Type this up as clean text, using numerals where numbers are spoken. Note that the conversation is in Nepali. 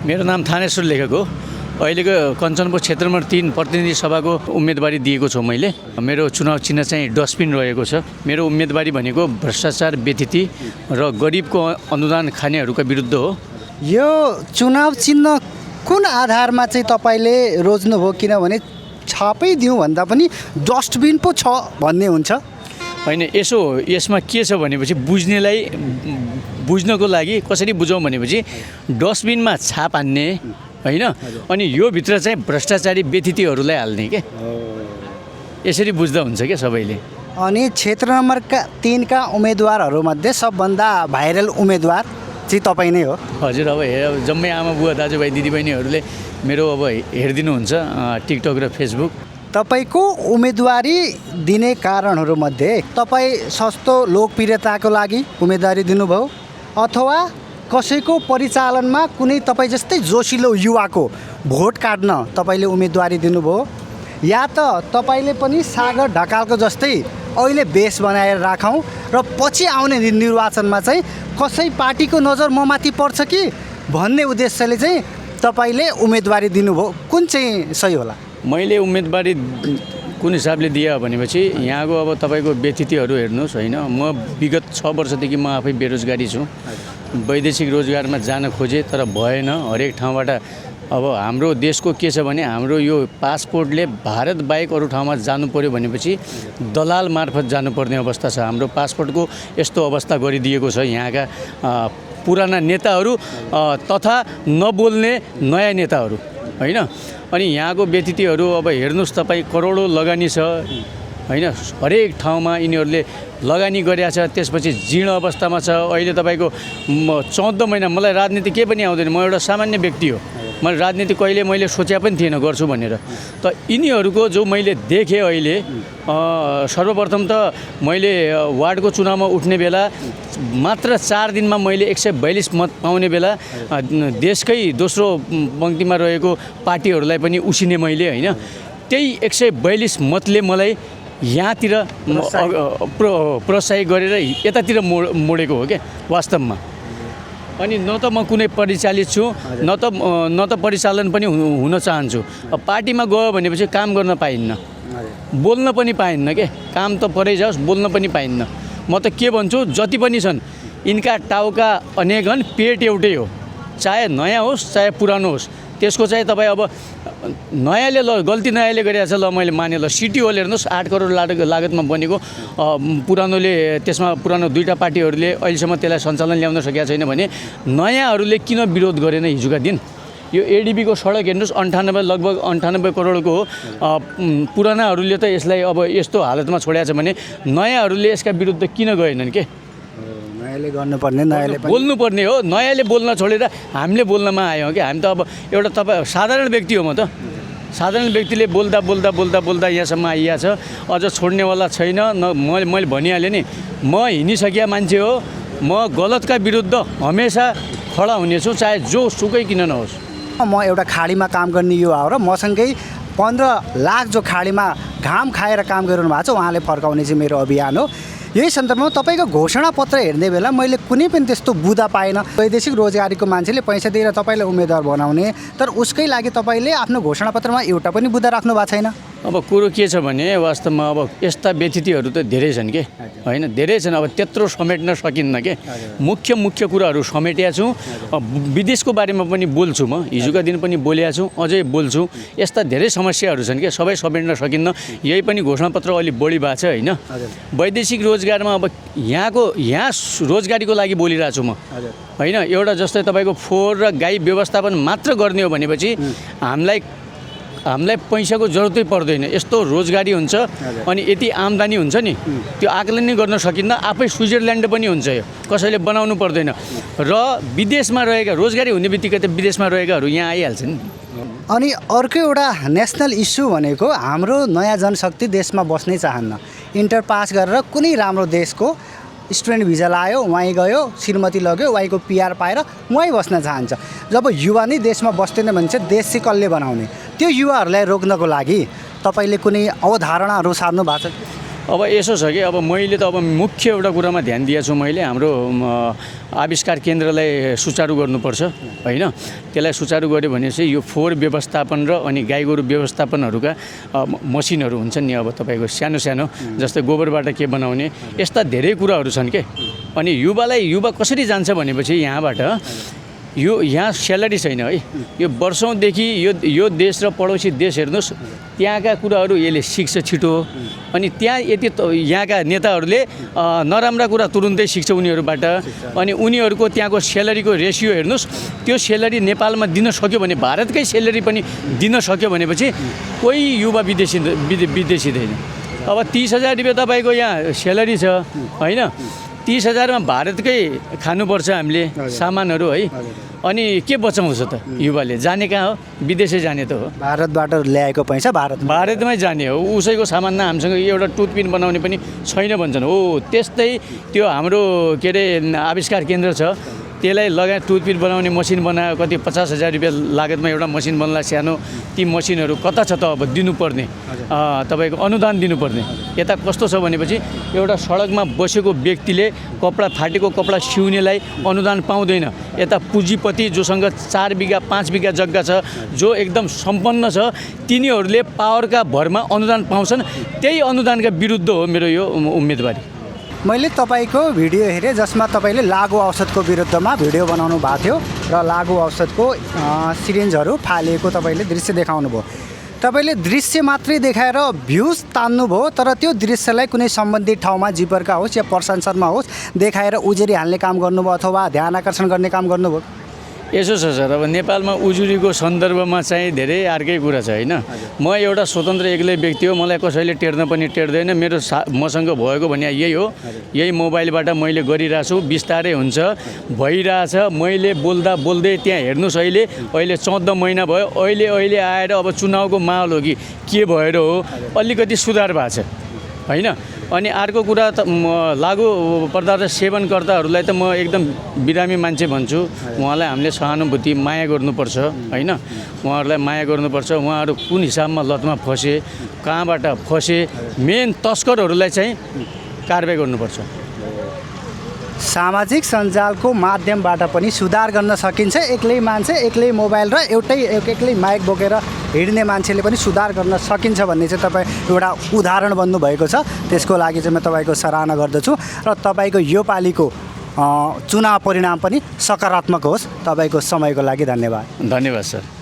मेरो नाम थानेश्वर लेखको अहिलेको कञ्चनपुर क्षेत्र नम्बर 3 प्रतिनिधि सभाको उम्मेदवारी दिएको छु मैले। मेरो चुनाव चिन्ह चाहिँ डस्टबिन रहेको छ। मेरो उम्मेदवारी भनेको भ्रष्टाचार व्यतिथि र गरिबको अनुदान खानेहरूका विरुद्ध हो। यो चुनाव चिन्ह कुन आधारमा चाहिँ तपाईँले रोज्नुभयो? किनभने छापै दिउँ भन्दा पनि डस्टबिन पो छ भन्ने हुन्छ। होइन, यसो यसमा के छ भनेपछि बुझ्नको लागि कसरी बुझौँ भनेपछि डस्टबिनमा छाप हान्ने होइन, अनि यो भित्र चाहिँ भ्रष्टाचारी व्यतिथिहरूलाई हाल्ने के, यसरी बुझ्दा हुन्छ क्या सबैले। अनि क्षेत्र नम्बर 3 का उम्मेदवारहरूमध्ये सबभन्दा भाइरल उम्मेदवार चाहिँ तपाईँ नै हो। हजुर, अब जम्मै आमा बुवा दाजुभाइ दिदीबहिनीहरूले मेरो अब हेरिदिनुहुन्छ टिकटक र फेसबुक। तपाईँको उम्मेदवारी दिने कारणहरूमध्ये तपाईँ सस्तो लोकप्रियताको लागि उम्मेदवारी दिनुभयो अथवा कसैको परिचालनमा कुनै तपाईँ जस्तै जोसिलो युवाको भोट काट्न तपाईँले उम्मेदवारी दिनुभयो, या त तपाईँले पनि सागर ढकालको जस्तै अहिले बेस बनाएर राखौँ र पछि आउने निर्वाचनमा चाहिँ कसै पार्टीको नजर म माथि पर्छ कि भन्ने उद्देश्यले चाहिँ तपाईँले उम्मेदवारी दिनुभयो। कुन चाहिँ सही होला? मैले उम्मेदवारी कुन हिसाबले दिएँ भनेपछि यहाँको अब तपाईँको व्यतिथिहरू हेर्नुहोस् होइन, म विगत 6 वर्षदेखि म आफै बेरोजगारी छु। वैदेशिक रोजगारमा जान खोजेँ तर भएन। हरेक ठाउँबाट अब हाम्रो देशको के छ भने हाम्रो यो पासपोर्टले भारत बाहेक अरू ठाउँमा जानु पर्यो भनेपछि दलाल मार्फत जानुपर्ने अवस्था छ। हाम्रो पासपोर्टको यस्तो अवस्था गरिदिएको छ यहाँका पुराना नेताहरू तथा नबोल्ने नयाँ नेताहरू होइन। अनि यहाँको व्यतिथिहरू अब हेर्नुहोस् तपाईँ, करोडौँ लगानी छ होइन, हरेक ठाउँमा यिनीहरूले लगानी गरेका छ, त्यसपछि जीर्ण अवस्थामा छ। अहिले तपाईँको 14 महिना मलाई राजनीति केही पनि आउँदैन, म एउटा सामान्य व्यक्ति हो। मैले राजनीति कहिले मैले सोचे पनि थिएन गर्छु भनेर। त यिनीहरूको जो मैले देखेँ अहिले, सर्वप्रथम त मैले वार्डको चुनावमा उठ्ने बेला मात्र 4 दिनमा मैले 142 मत पाउने बेला देशकै दोस्रो पङ्क्तिमा रहेको पार्टीहरूलाई पनि उसिने मैले होइन। त्यही 142 मतले मलाई यहाँतिर प्रोत्साहित गरेर यतातिर मोडेको हो क्या वास्तवमा। अनि न त म कुनै परिचालित छु न त परिचालन पनि हुन चाहन्छु। अब पार्टीमा गयो भनेपछि काम गर्न पाइन्न, बोल्न पनि पाइन्न के, काम त परै जाओस् बोल्न पनि पाइन्न। म त के भन्छु, जति पनि छन् यिनका टाउका अनेकन पेट एउटै हो, चाहे नयाँ होस् चाहे पुरानो होस्। त्यसको चाहिँ तपाईँ अब नयाँले गल्ती नयाँले गरिरहेको छ, ल मैले माने, ल सिटी हल हेर्नुहोस् 8 करोड लागतमा बनेको, पुरानोले त्यसमा पुरानो 2टा पार्टीहरूले अहिलेसम्म त्यसलाई सञ्चालन ल्याउन सकेका छैन भने नयाँहरूले किन विरोध गरेन हिजोका दिन? यो एडिबीको सडक हेर्नुहोस् लगभग 98 करोडको हो। पुरानाहरूले त यसलाई अब यस्तो हालतमा छोडेको छ भने नयाँहरूले यसका विरुद्ध किन गएनन् के? नयाँले गर्नुपर्ने, नयाँले बोल्नुपर्ने हो। नयाँले बोल्न छोडेर हामीले बोल्नमा आयौँ कि हामी त अब एउटा तपाईँ साधारण व्यक्ति हो। म त साधारण व्यक्तिले बोल्दा यहाँसम्म आइया छ, अझ छोड्नेवाला छैन। मैले भनिहालेँ नि, म हिँडिसकेका मान्छे हो। म गलतका विरुद्ध हमेसा खडा हुनेछु, चाहे जो सुकै किन नहोस्। म एउटा खाडीमा काम गर्ने युवा हो र मसँगै 15 लाख जो खाडीमा घाम खाएर काम गरिरहनु भएको छ उहाँले फर्काउने चाहिँ मेरो अभियान हो। यही सन्दर्भमा तपाईँको घोषणापत्र हेर्ने बेला मैले कुनै पनि त्यस्तो बुदा पाएन। वैदेशिक रोजगारीको मान्छेले पैसा दिएर तपाईँलाई उम्मेदवार बनाउने, तर उसकै लागि तपाईँले आफ्नो घोषणापत्रमा एउटा पनि बुदा राख्नु भएको छैन। अब कुरो के छ भने वास्तवमा अब यस्ता व्यतिथिहरू त धेरै छन् के होइन, धेरै छन्। अब त्यत्रो समेट्न सकिन्न के। मुख्य कुराहरू समेटेका छु। विदेशको बारेमा पनि बोल्छु, म हिजोका दिन पनि बोलेको छु, अझै बोल्छु। यस्ता धेरै समस्याहरू छन् के, सबै समेट्न सकिन्न। यही पनि घोषणापत्र अलि बढी भएको छ होइन। वैदेशिक रोजगारमा अब यहाँ रोजगारीको लागि बोलिरहेको छु म होइन। एउटा जस्तै तपाईँको फोहोर र गाई व्यवस्थापन मात्र गर्ने हो भनेपछि हामीलाई पैसाको जरुरतै पर्दैन। यस्तो रोजगारी हुन्छ अनि यति आम्दानी हुन्छ नि, त्यो आकलन नै गर्न सकिन्न। आफै स्विजरल्यान्ड पनि हुन्छ, यो कसैले बनाउनु पर्दैन। र विदेशमा रहेका रोजगारी हुने बित्तिकै त विदेशमा रहेकाहरू यहाँ आइहाल्छन्। अनि अर्को एउटा नेसनल इस्यु भनेको हाम्रो नयाँ जनशक्ति देशमा बस्नै चाहन्न। इन्टर पास गरेर कुनै राम्रो देशको स्टुडेन्ट भिजा लायो, वहीँ गयो, श्रीमती लग्यो, वहीँको पिआर पाएर वहीँ बस्न चाहन्छ। जब युवा नै देशमा बस्दैन भने चाहिँ देश चाहिँ कसले बनाउने? त्यो युवाहरूलाई रोक्नको लागि तपाईँले कुनै अवधारणाहरू सार्नु भएको छ? अब यसो छ कि अब मैले त अब मुख्य एउटा कुरामा ध्यान दिएको छु मैले हाम्रो आविष्कार केन्द्रलाई सुचारू गर्नुपर्छ होइन त्यसलाई सुचारू गऱ्यो भने चाहिँ यो फोहोर व्यवस्थापन र अनि गाई गोरु व्यवस्थापनहरूका मसिनहरू हुन्छन् नि अब तपाईँको सानो सानो जस्तै गोबरबाट के बनाउने यस्ता धेरै कुराहरू छन् के अनि युवा कसरी जान्छ भनेपछि यहाँबाट यहाँ स्यालेरी छैन है यो वर्षौँदेखि यो देश र पडोसी देश हेर्नुहोस् त्यहाँका कुराहरू यसले सिक्छ छिटो अनि त्यहाँ यति यहाँका नेताहरूले नराम्रा कुरा तुरुन्तै सिक्छ उनीहरूबाट अनि उनीहरूको त्यहाँको स्यालेरीको रेसियो हेर्नुहोस् त्यो स्यालेरी नेपालमा दिन सक्यो भने भारतकै स्यालेरी पनि दिन सक्यो भनेपछि कोही युवा विदेशी दैन अब 30,000 रुपियाँ तपाईँको यहाँ स्यालेरी छ होइन 30,000मा भारतकै खानुपर्छ हामीले सामानहरू है अनि के बचाउँछ त युवाले जाने कहाँ हो विदेशै जाने त हो भारतबाट ल्याएको पैसा भारतमै जाने हो उसैको सामानमा हामीसँग एउटा टुथपिन बनाउने पनि छैन भन्छन् हो त्यस्तै त्यो हाम्रो के अरे आविष्कार केन्द्र छ त्यसलाई लगाए टुथपिन बनाउने मसिन बनायो कति 50,000 रुपियाँ लागतमा एउटा मसिन बन्ला सानो ती मसिनहरू कता छ त अब दिनुपर्ने तपाईँको अनुदान दिनुपर्ने यता कस्तो छ भनेपछि एउटा सडकमा बसेको व्यक्तिले कपडा फाटेको कपडा सिउनेलाई अनुदान पाउँदैन यता पुँजीपति जोसँग 4 बिघा 5 बिघा जग्गा छ जो एकदम सम्पन्न छ तिनीहरूले पावरका भरमा अनुदान पाउँछन् त्यही अनुदानका विरुद्ध हो मेरो यो उम्मेदवारी मैले तपाईँको भिडियो हेरेँ जसमा तपाईँले लागु औषधको विरुद्धमा भिडियो बनाउनु भएको थियो र लागु औषधको सिरिन्जहरू फालिएको तपाईँले दृश्य देखाउनु भयो तपाईँले दृश्य मात्रै देखाएर भ्युज तान्नुभयो तर त्यो दृश्यलाई कुनै सम्बन्धित ठाउँमा जिपरका होस् या प्रशासनमा होस् देखाएर उजुरी हाल्ने काम गर्नुभयो अथवा ध्यान आकर्षण गर्ने काम गर्नुभयो यसो छ सर अब नेपालमा उजुरीको सन्दर्भमा चाहिँ धेरै अर्कै कुरा छ होइन म एउटा स्वतन्त्र एक्लै व्यक्ति हो मलाई कसैले टेर्न पनि टेर्दैन मेरो मसँग भएको भने यही हो यही मोबाइलबाट मैले गरिरहेछु बिस्तारै हुन्छ भइरहेछ मैले बोल्दै त्यहाँ हेर्नुहोस् अहिले 14 महिना भयो अहिले आएर अब चुनावको माहौल हो कि के भएर हो अलिकति सुधार भएको छ होइन अनि अर्को कुरा त लागु पदार्थ सेवनकर्ताहरूलाई त म एकदम बिरामी मान्छे भन्छु उहाँलाई हामीले सहानुभूति माया गर्नुपर्छ होइन उहाँहरूलाई माया गर्नुपर्छ उहाँहरू कुन हिसाबमा लतमा फसे कहाँबाट फसे मेन तस्करहरूलाई चाहिँ कारबाही गर्नुपर्छ सामाजिक सञ्जालको माध्यमबाट पनि सुधार गर्न सकिन्छ एक्लै मान्छे एक्लै मोबाइल र एक्लै माइक बोकेर हिँड्ने मान्छेले पनि सुधार गर्न सकिन्छ भन्ने चाहिँ तपाईँ एउटा उदाहरण बन्नुभएको छ त्यसको लागि चाहिँ म तपाईँको सराहना गर्दछु र तपाईँको यो पालिको चुनाव परिणाम पनि सकारात्मक होस् तपाईँको समयको लागि धन्यवाद धन्यवाद सर